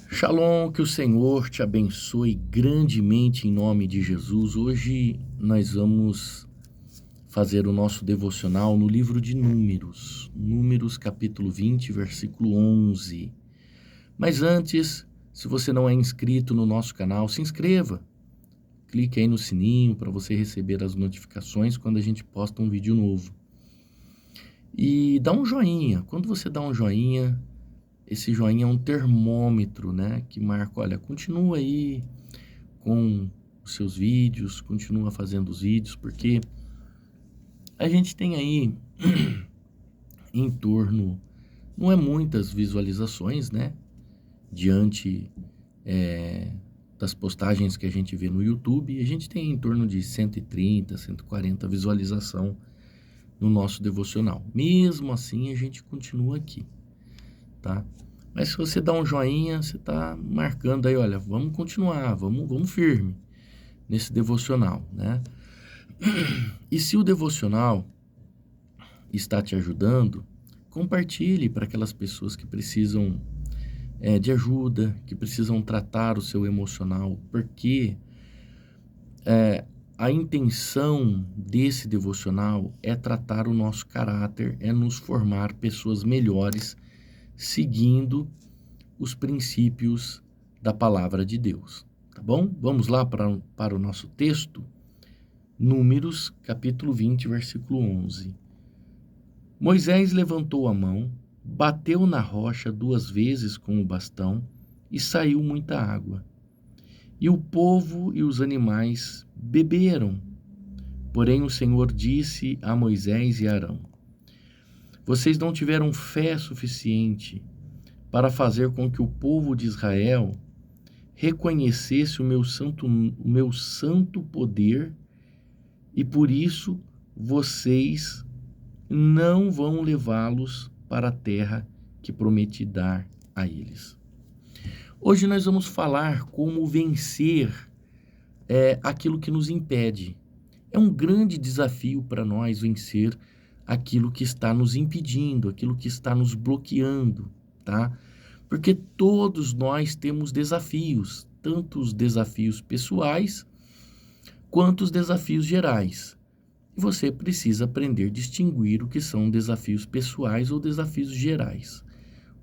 Shalom, que o Senhor te abençoe grandemente em nome de Jesus. Hoje nós vamos fazer o nosso devocional no livro de Números, Números capítulo 20, versículo 11. Mas antes, se você não é inscrito no nosso canal, se inscreva. Clique aí no sininho para você receber as notificações quando a gente posta um vídeo novo. E dá um joinha. Quando você dá um joinha, esse joinha é um termômetro, né? Que marca, olha, continua aí com os seus vídeos, continua fazendo os vídeos, porque a gente tem aí em torno, não é muitas visualizações, né? Diante das postagens que a gente vê no YouTube, a gente tem em torno de 130, 140 visualização no nosso devocional. Mesmo assim, a gente continua aqui, tá? Mas se você dá um joinha, você tá marcando aí, olha, vamos continuar, vamos firme nesse devocional, né? E se o devocional está te ajudando, compartilhe para aquelas pessoas que precisam de ajuda, que precisam tratar o seu emocional, porque a intenção desse devocional é tratar o nosso caráter, é nos formar pessoas melhores, seguindo os princípios da palavra de Deus, tá bom? Vamos lá para o nosso texto, Números, capítulo 20, versículo 11. Moisés levantou a mão, bateu na rocha 2 vezes com o bastão e saiu muita água. E o povo e os animais beberam. Porém o Senhor disse a Moisés e Arão: Vocês não tiveram fé suficiente para fazer com que o povo de Israel reconhecesse o meu santo poder, e por isso vocês não vão levá-los para a terra que prometi dar a eles. Hoje nós vamos falar como vencer aquilo que nos impede. É um grande desafio para nós vencer aquilo que está nos impedindo, aquilo que está nos bloqueando, tá? Porque todos nós temos desafios, tanto os desafios pessoais quanto os desafios gerais. E você precisa aprender a distinguir o que são desafios pessoais ou desafios gerais.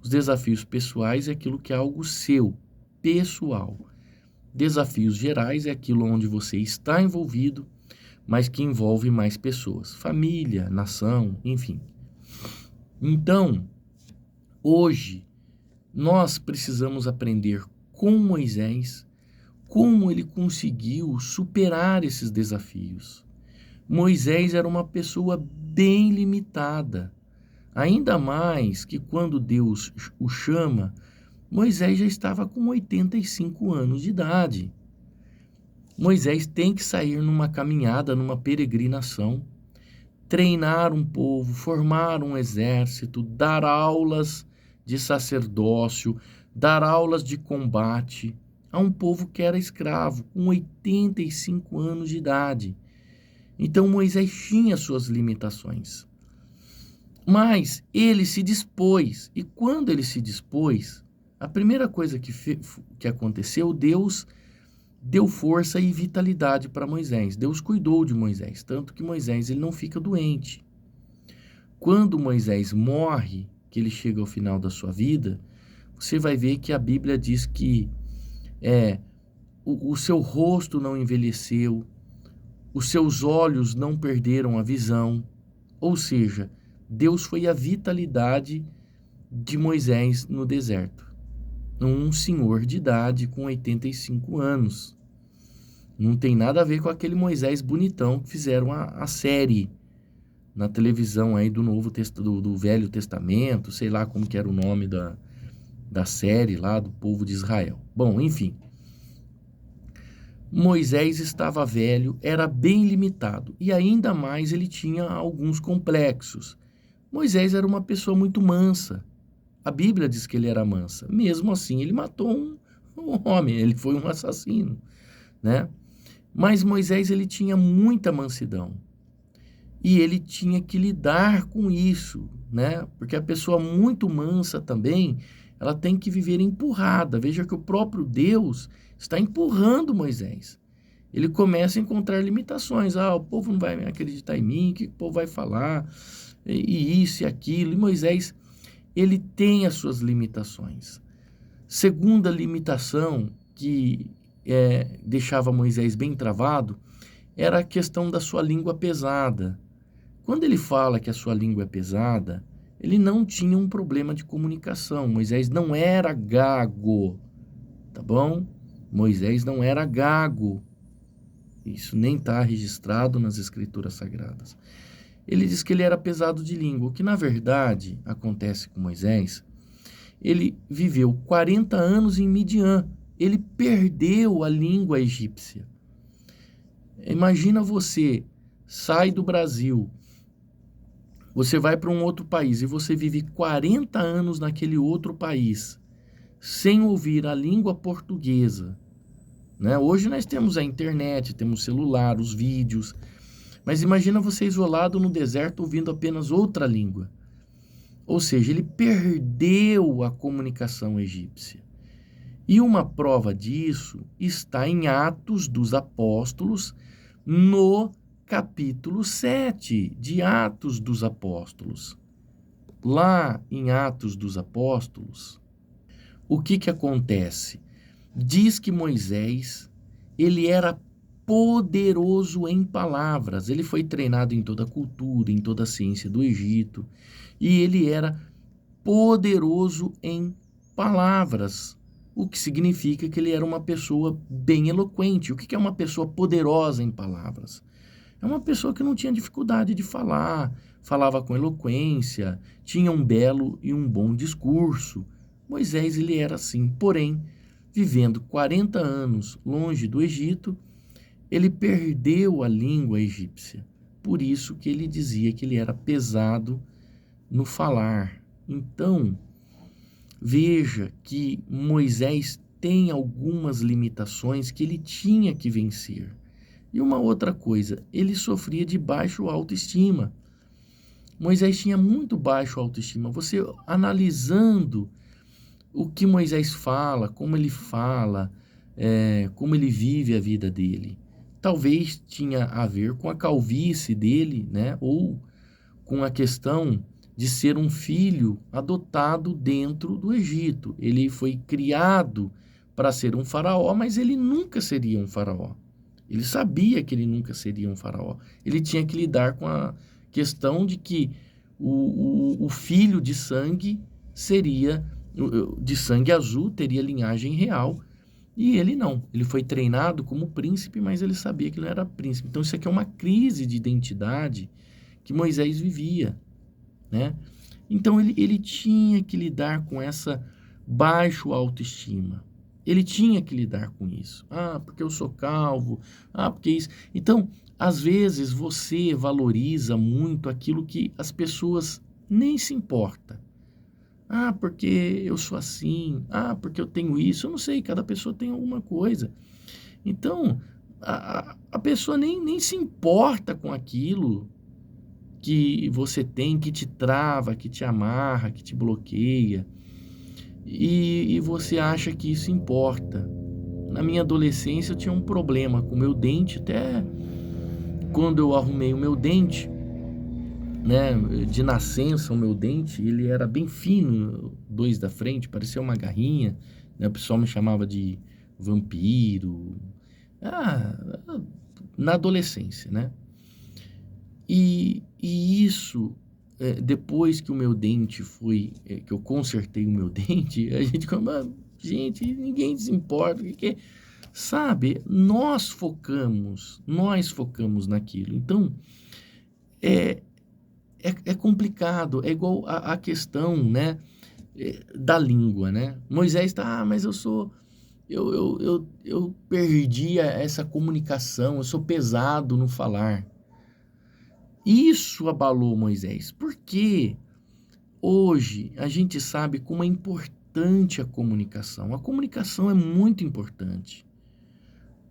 Os desafios pessoais é aquilo que é algo seu, pessoal. Desafios gerais é aquilo onde você está envolvido, mas que envolve mais pessoas, família, nação, enfim. Então, hoje, nós precisamos aprender com Moisés como ele conseguiu superar esses desafios. Moisés era uma pessoa bem limitada, ainda mais que quando Deus o chama, Moisés já estava com 85 anos de idade. Moisés tem que sair numa caminhada, numa peregrinação, treinar um povo, formar um exército, dar aulas de sacerdócio, dar aulas de combate a um povo que era escravo, com 85 anos de idade. Então Moisés tinha suas limitações. Mas ele se dispôs, e quando ele se dispôs, a primeira coisa que aconteceu, Deus deu força e vitalidade para Moisés. Deus cuidou de Moisés, tanto que Moisés ele não fica doente. Quando Moisés morre, que ele chega ao final da sua vida, você vai ver que a Bíblia diz que o seu rosto não envelheceu, os seus olhos não perderam a visão, ou seja, Deus foi a vitalidade de Moisés no deserto. Um senhor de idade com 85 anos. Não tem nada a ver com aquele Moisés bonitão que fizeram a série na televisão aí do Velho Testamento, sei lá como que era o nome da série lá do povo de Israel. Bom, enfim. Moisés estava velho, era bem limitado e ainda mais ele tinha alguns complexos. Moisés era uma pessoa muito mansa. A Bíblia diz que ele era mansa. Mesmo assim, ele matou um homem, ele foi um assassino, né? Mas Moisés, ele tinha muita mansidão. E ele tinha que lidar com isso, né? Porque a pessoa muito mansa também, ela tem que viver empurrada. Veja que o próprio Deus está empurrando Moisés. Ele começa a encontrar limitações. O povo não vai acreditar em mim, o que o povo vai falar? E isso e aquilo. E Moisés, ele tem as suas limitações. Segunda limitação que deixava Moisés bem travado era a questão da sua língua pesada. Quando ele fala que a sua língua é pesada, ele não tinha um problema de comunicação. Moisés não era gago, tá bom? Moisés não era gago. Isso nem está registrado nas Escrituras Sagradas. Ele diz que ele era pesado de língua. O que, na verdade, acontece com Moisés, ele viveu 40 anos em Midian. Ele perdeu a língua egípcia. Imagina você, sai do Brasil, você vai para um outro país e você vive 40 anos naquele outro país, sem ouvir a língua portuguesa. Né? Hoje nós temos a internet, temos o celular, os vídeos, mas imagina você isolado no deserto ouvindo apenas outra língua. Ou seja, ele perdeu a comunicação egípcia. E uma prova disso está em Atos dos Apóstolos, no capítulo 7 de Atos dos Apóstolos. Lá em Atos dos Apóstolos, o que acontece? Diz que Moisés, ele era poderoso em palavras. Ele foi treinado em toda a cultura, em toda a ciência do Egito. E ele era poderoso em palavras. O que significa que ele era uma pessoa bem eloquente. O que é uma pessoa poderosa em palavras? É uma pessoa que não tinha dificuldade de falar, falava com eloquência, tinha um belo e um bom discurso. Moisés, ele era assim. Porém, vivendo 40 anos longe do Egito, ele perdeu a língua egípcia. Por isso que ele dizia que ele era pesado no falar. Então, veja que Moisés tem algumas limitações que ele tinha que vencer. E uma outra coisa, ele sofria de baixo autoestima. Moisés tinha muito baixo autoestima. Você analisando o que Moisés fala, como ele vive a vida dele. Talvez tinha a ver com a calvície dele, né? Ou com a questão de ser um filho adotado dentro do Egito. Ele foi criado para ser um faraó, mas ele nunca seria um faraó. Ele sabia que ele nunca seria um faraó. Ele tinha que lidar com a questão de que o filho de sangue seria, de sangue azul, teria linhagem real, e ele não. Ele foi treinado como príncipe, mas ele sabia que ele não era príncipe. Então isso aqui é uma crise de identidade que Moisés vivia, né? Então ele tinha que lidar com essa baixa autoestima. Ele tinha que lidar com isso. Porque eu sou calvo. Porque isso. Então, às vezes você valoriza muito aquilo que as pessoas nem se importam. Porque eu sou assim. Porque eu tenho isso. Eu não sei, cada pessoa tem alguma coisa. Então, a pessoa nem se importa com aquilo que você tem, que te trava, que te amarra, que te bloqueia. E você acha que isso importa. Na minha adolescência eu tinha um problema com o meu dente, até quando eu arrumei o meu dente, né, de nascença o meu dente, ele era bem fino, dois da frente, parecia uma garrinha, né, o pessoal me chamava de vampiro, na adolescência, né, e isso, depois que o meu dente foi, que eu consertei o meu dente, a gente gente, ninguém se importa, porque, sabe, nós focamos naquilo. Então, é complicado, é igual a questão, né, da língua, né? Moisés está, mas eu perdi essa comunicação, eu sou pesado no falar. Isso abalou Moisés, porque hoje a gente sabe como é importante a comunicação. A comunicação é muito importante.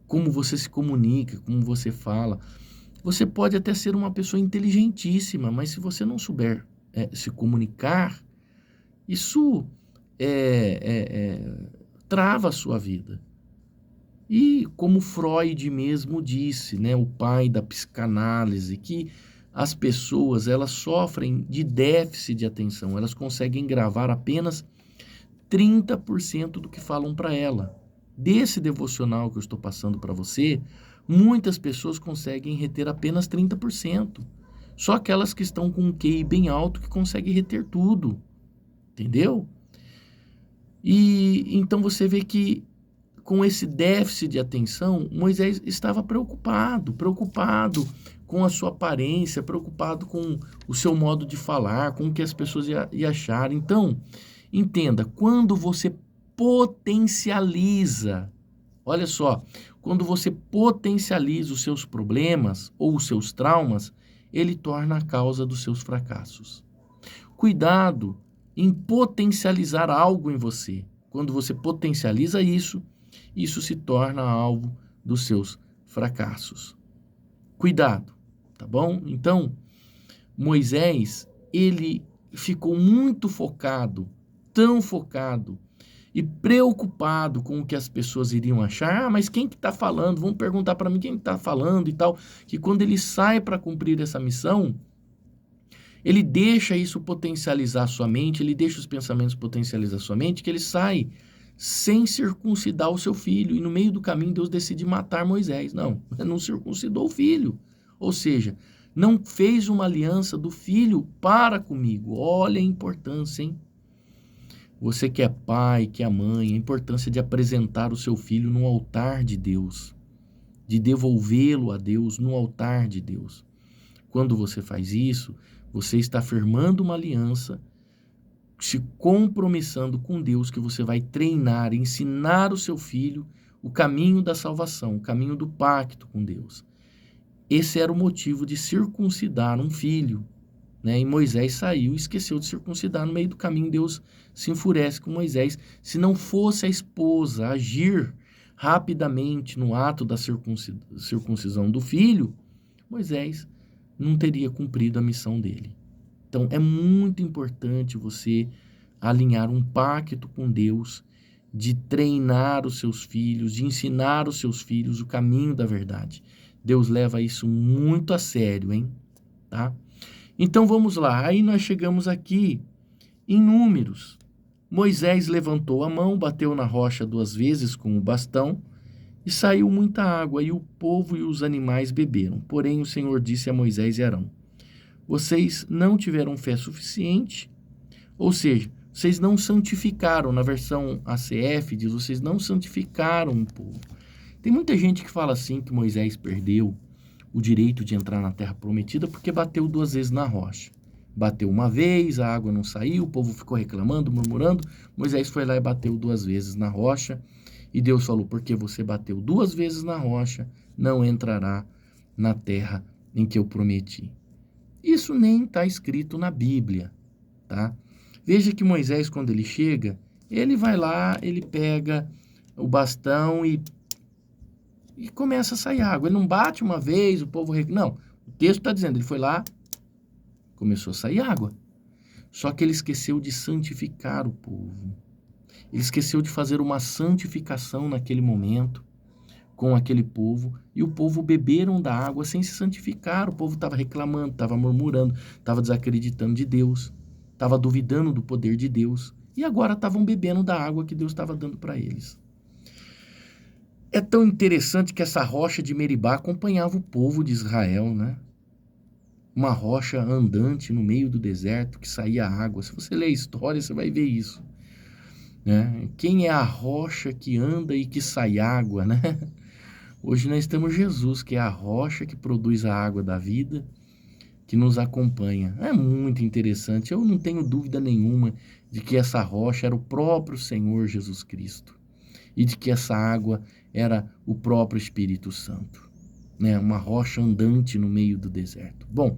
Como você se comunica, como você fala. Você pode até ser uma pessoa inteligentíssima, mas se você não souber se comunicar, isso trava a sua vida. E como Freud mesmo disse, né, o pai da psicanálise, que as pessoas, elas sofrem de déficit de atenção, elas conseguem gravar apenas 30% do que falam para ela. Desse devocional que eu estou passando para você, muitas pessoas conseguem reter apenas 30%. Só aquelas que estão com um QI bem alto que conseguem reter tudo, entendeu? E então você vê que com esse déficit de atenção, Moisés estava preocupado com a sua aparência, preocupado com o seu modo de falar, com o que as pessoas iam achar. Então, entenda, quando você potencializa, olha só, quando você potencializa os seus problemas ou os seus traumas, ele torna a causa dos seus fracassos. Cuidado em potencializar algo em você. Quando você potencializa isso, isso se torna alvo dos seus fracassos. Cuidado, tá bom? Então, Moisés, ele ficou muito focado, tão focado e preocupado com o que as pessoas iriam achar. Ah, mas quem que está falando? Vão perguntar para mim quem está falando e tal. Que quando ele sai para cumprir essa missão, ele deixa isso potencializar sua mente, ele deixa os pensamentos potencializar sua mente, que ele sai sem circuncidar o seu filho. E no meio do caminho, Deus decide matar Moisés. Não circuncidou o filho. Ou seja, não fez uma aliança do filho para comigo. Olha a importância, hein? Você que é pai, que é mãe, a importância de apresentar o seu filho no altar de Deus, de devolvê-lo a Deus no altar de Deus. Quando você faz isso, você está firmando uma aliança, se compromissando com Deus, que você vai treinar, ensinar o seu filho o caminho da salvação, o caminho do pacto com Deus. Esse era o motivo de circuncidar um filho, né? E Moisés saiu e esqueceu de circuncidar. No meio do caminho, Deus se enfurece com Moisés. Se não fosse a esposa agir rapidamente no ato da circuncisão do filho, Moisés não teria cumprido a missão dele. Então, é muito importante você alinhar um pacto com Deus, de treinar os seus filhos, de ensinar os seus filhos o caminho da verdade. Deus leva isso muito a sério, hein? Tá? Então, vamos lá. Aí nós chegamos aqui em Números. Moisés levantou a mão, bateu na rocha 2 vezes com o bastão, e saiu muita água, e o povo e os animais beberam. Porém, o Senhor disse a Moisés e Arão: vocês não tiveram fé suficiente, ou seja, vocês não santificaram, na versão ACF diz, vocês não santificaram o povo. Tem muita gente que fala assim, que Moisés perdeu o direito de entrar na terra prometida porque bateu 2 vezes na rocha. Bateu uma vez, a água não saiu, o povo ficou reclamando, murmurando, Moisés foi lá e bateu 2 vezes na rocha, e Deus falou: porque você bateu 2 vezes na rocha, não entrará na terra em que eu prometi. Isso nem está escrito na Bíblia, tá? Veja que Moisés, quando ele chega, ele vai lá, ele pega o bastão e começa a sair água. Ele não bate uma vez, o povo... Não, o texto está dizendo, ele foi lá, começou a sair água. Só que ele esqueceu de santificar o povo. Ele esqueceu de fazer uma santificação naquele momento com aquele povo, e o povo beberam da água sem se santificar. O povo estava reclamando, estava murmurando, estava desacreditando de Deus, estava duvidando do poder de Deus, e agora estavam bebendo da água que Deus estava dando para eles. É tão interessante que essa rocha de Meribá acompanhava o povo de Israel, né? Uma rocha andante no meio do deserto que saía água. Se você ler a história, você vai ver isso, né? Quem é a rocha que anda e que sai água, né? Hoje nós temos Jesus, que é a rocha que produz a água da vida, que nos acompanha. É muito interessante. Eu não tenho dúvida nenhuma de que essa rocha era o próprio Senhor Jesus Cristo, e de que essa água era o próprio Espírito Santo, né? Uma rocha andante no meio do deserto. Bom,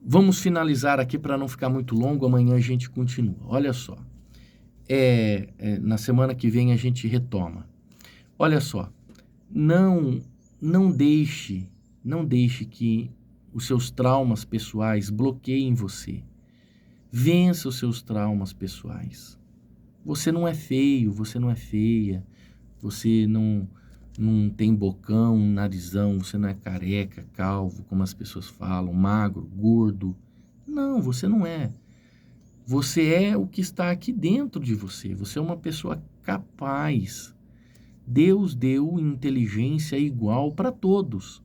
vamos finalizar aqui para não ficar muito longo. Amanhã a gente continua. Olha só, na semana que vem a gente retoma. Olha só, não deixe que os seus traumas pessoais bloqueiem você. Vença os seus traumas pessoais. Você não é feio, você não é feia, você não tem bocão, narizão, você não é careca, calvo, como as pessoas falam, magro, gordo. Não, você não é. Você é o que está aqui dentro de você. Você é uma pessoa capaz. Deus deu inteligência igual para todos.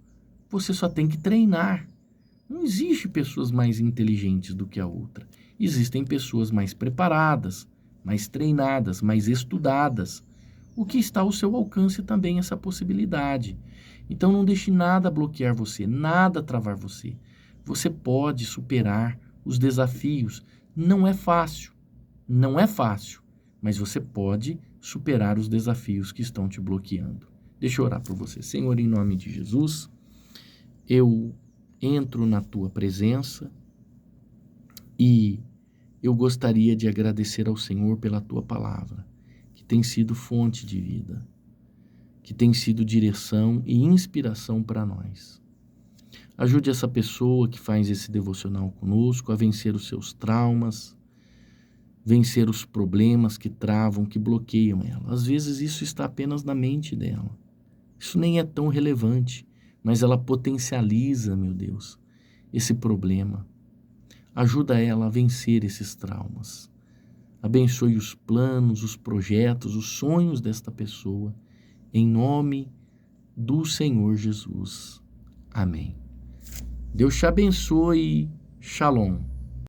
Você só tem que treinar. Não existe pessoas mais inteligentes do que a outra. Existem pessoas mais preparadas, mais treinadas, mais estudadas. O que está ao seu alcance também essa possibilidade. Então não deixe nada bloquear você, nada travar você. Você pode superar os desafios. Não é fácil, não é fácil, mas você pode superar os desafios que estão te bloqueando. Deixa eu orar por você. Senhor, em nome de Jesus, eu entro na tua presença e eu gostaria de agradecer ao Senhor pela tua palavra, que tem sido fonte de vida, que tem sido direção e inspiração para nós. Ajude essa pessoa que faz esse devocional conosco a vencer os seus traumas, vencer os problemas que travam, que bloqueiam ela. Às vezes isso está apenas na mente dela. Isso nem é tão relevante, mas ela potencializa, meu Deus, esse problema. Ajuda ela a vencer esses traumas. Abençoe os planos, os projetos, os sonhos desta pessoa, em nome do Senhor Jesus. Amém. Deus te abençoe. Shalom.